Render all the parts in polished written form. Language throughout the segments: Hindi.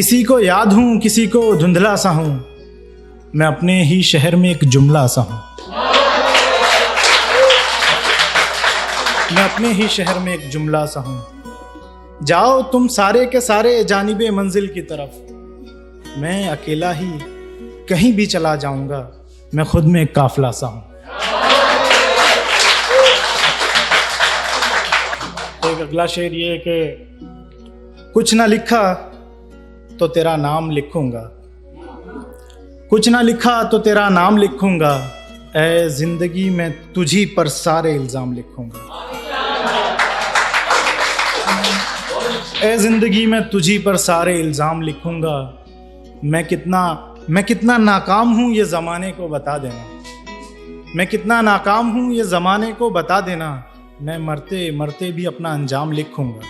किसी को याद हूँ, किसी को धुंधला सा हूँ, मैं अपने ही शहर में एक जुमला सा हूँ। मैं अपने ही शहर में एक जुमला सा हूँ। जाओ तुम सारे के सारे जानिबे मंजिल की तरफ, मैं अकेला ही कहीं भी चला जाऊंगा, मैं खुद में एक काफिला सा हूँ। एक अगला शेर ये कि कुछ ना लिखा तो तेरा नाम लिखूंगा, कुछ ना लिखा तो तेरा नाम लिखूंगा, ऐ जिंदगी में तुझी पर सारे इल्जाम लिखूंगा। ऐ जिंदगी में तुझी पर सारे इल्जाम लिखूंगा। मैं कितना नाकाम हूँ ये ज़माने को बता देना, मैं कितना नाकाम हूँ ये ज़माने को बता देना, मैं मरते मरते भी अपना अंजाम लिखूंगा।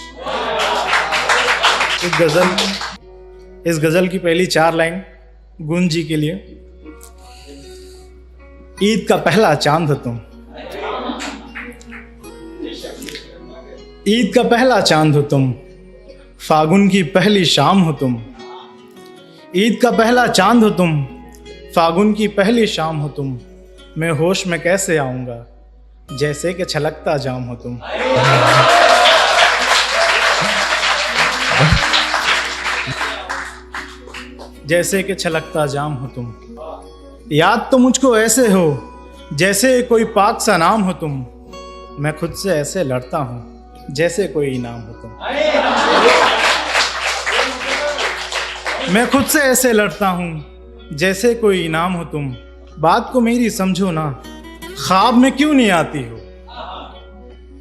इस गज़ल की पहली 4 लाइन गुंज जी के लिए। ईद का पहला चांद हो तुम, ईद का पहला चांद हो तुम, फागुन की पहली शाम हो तुम। ईद का पहला चांद हो तुम, फागुन की पहली शाम हो तुम, मैं होश में कैसे आऊंगा, जैसे कि छलकता जाम हो तुम। जैसे कि छलकता जाम हो तुम। याद तो मुझको ऐसे हो जैसे कोई पाक सा नाम हो तुम, मैं खुद से ऐसे लड़ता हूँ जैसे कोई इनाम हो तुम। मैं खुद से ऐसे लड़ता हूँ जैसे कोई इनाम हो तुम। बात को मेरी समझो ना, ख्वाब में क्यों नहीं आती हो,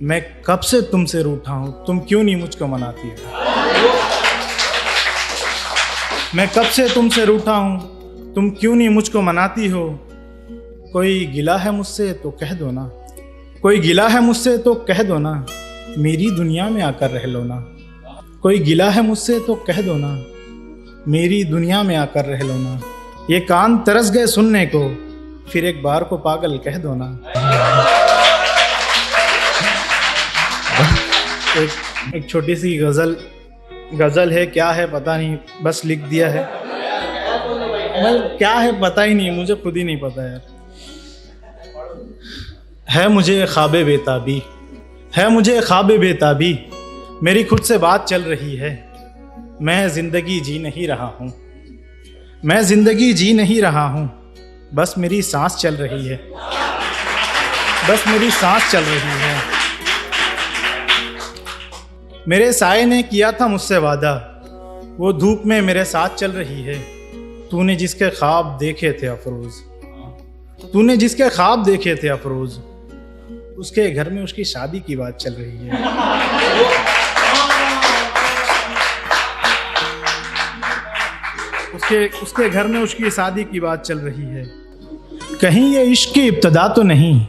मैं कब से तुमसे रूठा हूँ, तुम क्यों नहीं मुझको मनाती हो। मैं कब से तुमसे रूठा हूँ, तुम क्यों नहीं मुझको मनाती हो। कोई गिला है मुझसे तो कह दो ना, कोई गिला है मुझसे तो कह दो ना, मेरी दुनिया में आकर रह लो ना। कोई गिला है मुझसे तो कह दो ना, मेरी दुनिया में आकर रह लो ना। ये कान तरस गए सुनने को, फिर एक बार को पागल कह दो ना। एक छोटी सी गज़ल है, क्या है पता नहीं, बस लिख दिया है। क्या है पता ही नहीं, मुझे खुद ही नहीं पता यार। है मुझे ख्वाबे बेताबी, है मुझे ख्वाबे बेताबी, मेरी खुद से बात चल रही है। मैं ज़िंदगी जी नहीं रहा हूँ, मैं ज़िंदगी जी नहीं रहा हूँ, बस मेरी सांस चल रही है, बस मेरी सांस चल रही है। मेरे साए ने किया था मुझसे वादा, वो धूप में मेरे साथ चल रही है। तूने जिसके ख्वाब देखे थे अफरोज, तूने जिसके ख्वाब देखे थे अफरोज, उसके घर में उसकी शादी की बात चल रही है। उसके घर में उसकी शादी की बात चल रही है। कहीं ये इश्क की इब्तिदा तो नहीं,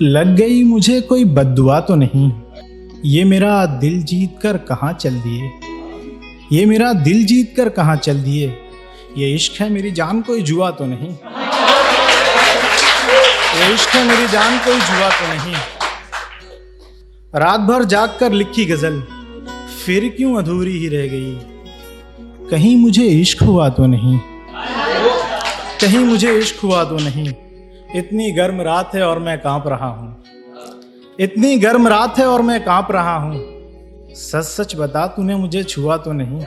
लग गई मुझे कोई बद्दुआ तो नहीं। ये मेरा दिल जीत कर कहाँ चल दिए, ये मेरा दिल जीत कर कहाँ चल दिए। ये इश्क है मेरी जान कोई जुआ तो नहीं, ये इश्क है मेरी जान कोई जुआ तो नहीं। रात भर जाग कर लिखी गजल, फिर क्यों अधूरी ही रह गई। कहीं मुझे इश्क हुआ तो नहीं, कहीं मुझे इश्क हुआ तो नहीं। इतनी गर्म रात है और मैं कांप रहा हूँ, इतनी गर्म रात है और मैं कांप रहा हूँ। सच सच बता तूने मुझे छुआ तो नहीं।